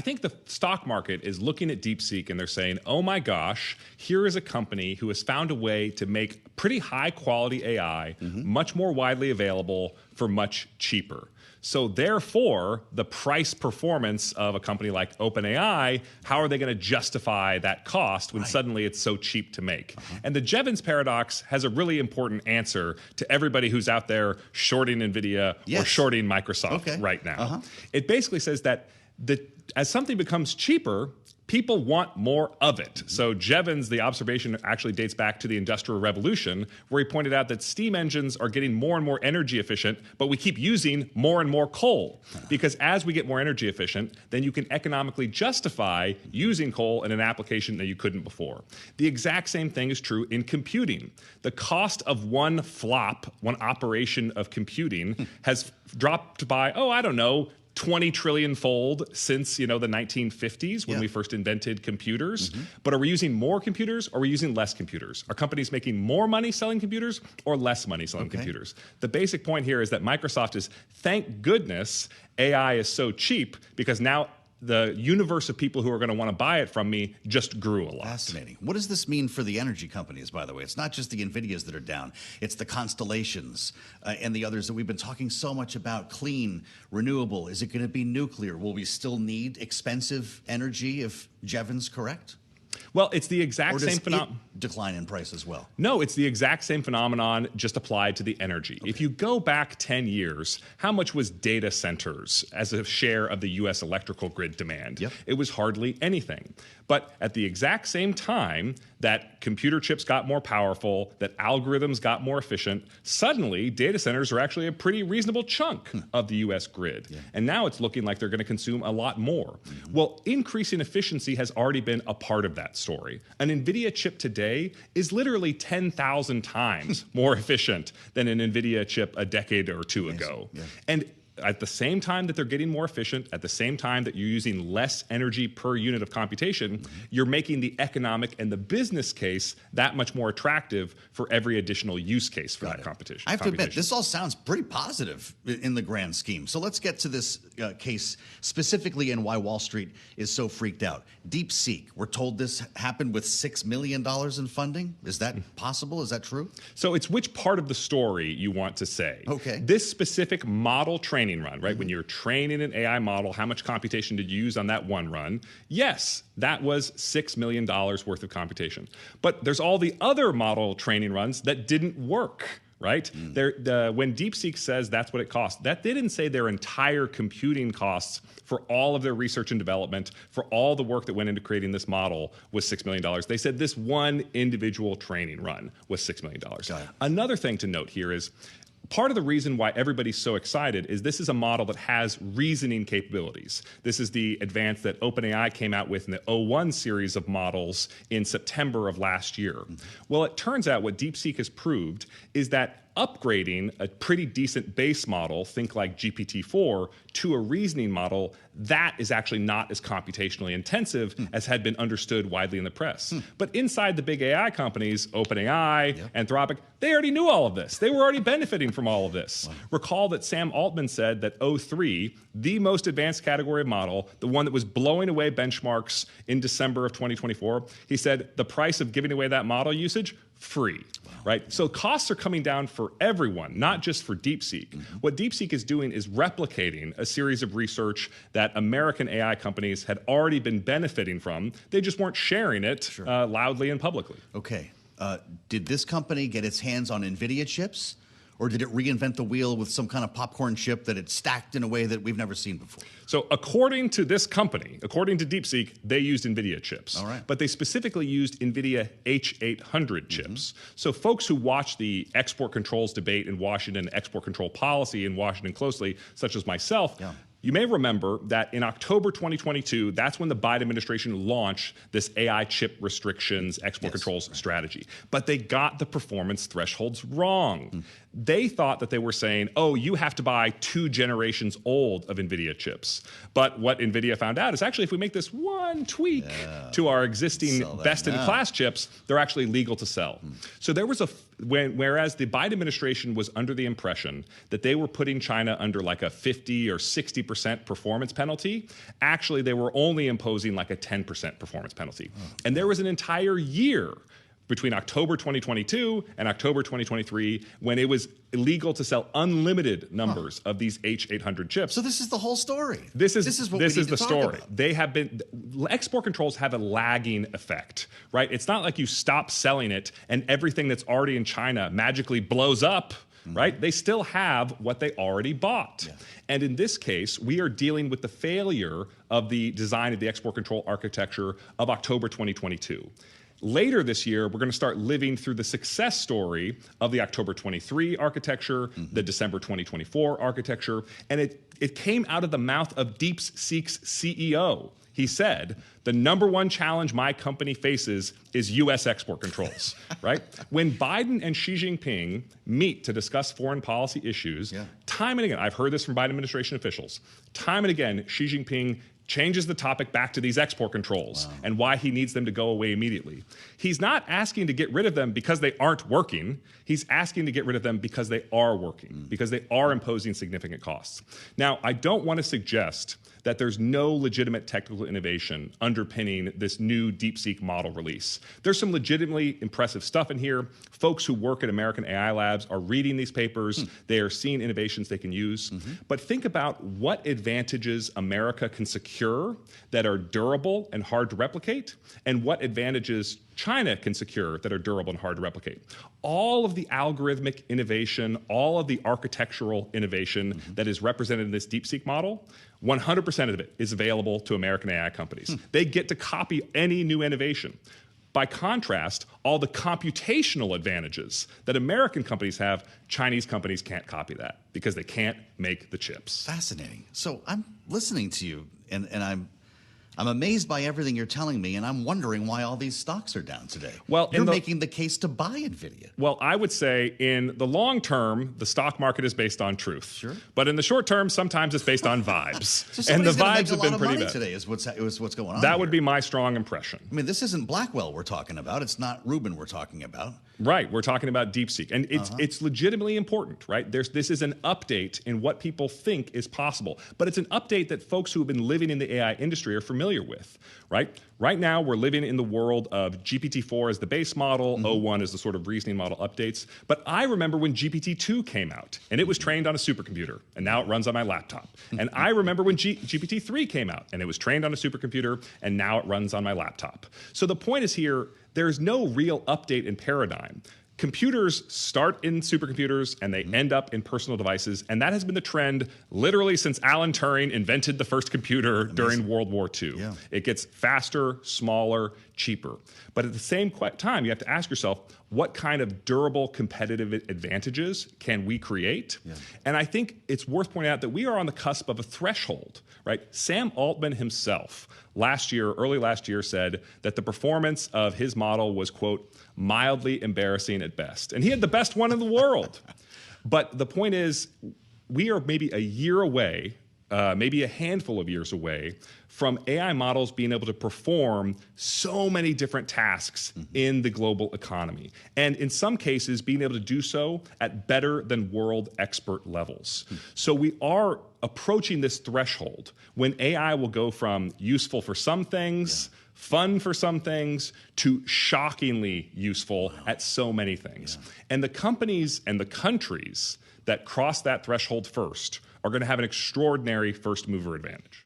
think the stock market is looking at DeepSeek and they're saying, oh my gosh, here is a company who has found a way to make pretty high quality AI much more widely available for much cheaper. So therefore, the price performance of a company like OpenAI, how are they going to justify that cost when suddenly it's so cheap to make? And the Jevons Paradox has a really important answer to everybody who's out there shorting Nvidia or shorting Microsoft right now. It basically says that as something becomes cheaper, people want more of it. So Jevons, the observation actually dates back to the Industrial Revolution, where he pointed out that steam engines are getting more and more energy efficient, but we keep using more and more coal. Because as we get more energy efficient, then you can economically justify using coal in an application that you couldn't before. The exact same thing is true in computing. The cost of one flop, one operation of computing, has dropped by, I don't know, 20 trillion fold since, the 1950s when we first invented computers. But are we using more computers or are we using less computers? Are companies making more money selling computers or less money selling computers? The basic point here is that Microsoft is, thank goodness AI is so cheap, because now the universe of people who are going to want to buy it from me just grew a lot. Fascinating. What does this mean for the energy companies, by the way? It's not just the Nvidias that are down. It's the Constellations and the others that we've been talking so much about. Clean, renewable. Is it going to be nuclear? Will we still need expensive energy if Jevons correct? Well, it's the exact same phenomenon. Decline in price as well? No, it's the exact same phenomenon, just applied to the energy. If you go back 10 years, how much was data centers as a share of the U.S. electrical grid demand? It was hardly anything. But at the exact same time that computer chips got more powerful, that algorithms got more efficient, suddenly data centers are actually a pretty reasonable chunk of the U.S. grid. And now it's looking like they're going to consume a lot more. Well, increasing efficiency has already been a part of that story. An Nvidia chip today is literally 10,000 times more efficient than an Nvidia chip a decade or two ago. And at the same time that they're getting more efficient, at the same time that you're using less energy per unit of computation, you're making the economic and the business case that much more attractive for every additional use case for that competition. I have to admit, this all sounds pretty positive in the grand scheme. So let's get to this case specifically and why Wall Street is so freaked out. DeepSeek, we're told this happened with $6 million in funding. Is that possible? Is that true? So it's which part of the story you want to say. This specific model training run, right? When you're training an AI model, how much computation did you use on that one run? Yes, that was $6 million worth of computation. But there's all the other model training runs that didn't work, right? When DeepSeek says that's what it costs, they didn't say their entire computing costs for all of their research and development, for all the work that went into creating this model was $6 million. They said this one individual training run was $6 million. Another thing to note here is, part of the reason why everybody's so excited is this is a model that has reasoning capabilities. This is the advance that OpenAI came out with in the O1 series of models in September of last year. Well, it turns out what DeepSeek has proved is that upgrading a pretty decent base model, think like GPT-4, to a reasoning model, that is actually not as computationally intensive as had been understood widely in the press. But inside the big AI companies, OpenAI, Anthropic, they already knew all of this. They were already benefiting from all of this. Recall that Sam Altman said that O3, the most advanced category of model, the one that was blowing away benchmarks in December of 2024, he said the price of giving away that model usage, free, right? So costs are coming down for everyone, not just for DeepSeek. What DeepSeek is doing is replicating a series of research that American AI companies had already been benefiting from. They just weren't sharing it loudly and publicly. Okay. Did this company get its hands on Nvidia chips? Or did it reinvent the wheel with some kind of popcorn chip that it stacked in a way that we've never seen before? So according to this company, according to DeepSeek, they used NVIDIA chips. All right. But they specifically used NVIDIA H800 chips. So folks who watch the export controls debate in Washington, export control policy in Washington closely, such as myself, you may remember that in October 2022, that's when the Biden administration launched this AI chip restrictions, export controls strategy. But they got the performance thresholds wrong. They thought that they were saying, oh, you have to buy 2 generations old of NVIDIA chips. But what NVIDIA found out is actually if we make this one tweak to our existing best-in-class chips, they're actually legal to sell. So there was Whereas the Biden administration was under the impression that they were putting China under like a 50 or 60% performance penalty, actually they were only imposing like a 10% performance penalty. And there was an entire year between October 2022 and October 2023 when it was illegal to sell unlimited numbers of these H800 chips. So this is the whole story. This is what we need to talk story. About. They have been, export controls have a lagging effect, right? It's not like you stop selling it and everything that's already in China magically blows up. Right? They still have what they already bought. Yeah. And in this case, we are dealing with the failure of the design of the export control architecture of October 2022. Later this year, we're going to start living through the success story of the October 23 architecture, the December 2024 architecture, and it came out of the mouth of DeepSeek's CEO. He said, the #1 challenge my company faces is U.S. export controls, right? When Biden and Xi Jinping meet to discuss foreign policy issues, time and again, I've heard this from Biden administration officials, time and again, Xi Jinping changes the topic back to these export controls and why he needs them to go away immediately. He's not asking to get rid of them because they aren't working. He's asking to get rid of them because they are working, because they are imposing significant costs. Now, I don't want to suggest that there's no legitimate technical innovation underpinning this new DeepSeek model release. There's some legitimately impressive stuff in here. Folks who work at American AI labs are reading these papers. They are seeing innovations they can use. But think about what advantages America can secure that are durable and hard to replicate, and what advantages China can secure that are durable and hard to replicate. All of the algorithmic innovation, all of the architectural innovation that is represented in this DeepSeek model, 100% of it is available to American AI companies. They get to copy any new innovation. By contrast, all the computational advantages that American companies have, Chinese companies can't copy that because they can't make the chips. Fascinating. So I'm listening to you, and I'm amazed by everything you're telling me, and I'm wondering why all these stocks are down today. Well, you're making the case to buy Nvidia. Well, I would say in the long term, the stock market is based on truth. Sure. But in the short term, sometimes it's based on vibes. So and the vibes have been pretty bad today. Is what's going on. That would be my strong impression. I mean, this isn't Blackwell we're talking about. It's not Rubin we're talking about. Right. We're talking about DeepSeek, and it's legitimately important, right? This is an update in what people think is possible, but it's an update that folks who have been living in the AI industry are familiar with, right? Right now, we're living in the world of GPT-4 as the base model, O1 as the sort of reasoning model updates. But I remember when GPT-2 came out, and it was trained on a supercomputer, and now it runs on my laptop. And I remember when GPT-3 came out, and it was trained on a supercomputer, and now it runs on my laptop. So the point is here, there's no real update in paradigm. Computers start in supercomputers and they end up in personal devices, and that has been the trend literally since Alan Turing invented the first computer during World War II. Yeah. It gets faster, smaller, cheaper. But at the same time, you have to ask yourself, what kind of durable competitive advantages can we create? Yeah. And I think it's worth pointing out that we are on the cusp of a threshold, right? Sam Altman himself early last year said that the performance of his model was, quote, mildly embarrassing at best. And he had the best one in the world. But the point is, we are maybe a year away, maybe a handful of years away from AI models being able to perform so many different tasks in the global economy. And in some cases, being able to do so at better than world expert levels. So we are approaching this threshold when AI will go from useful for some things, fun for some things, to shockingly useful at so many things. And the companies and the countries that cross that threshold first are going to have an extraordinary first mover advantage.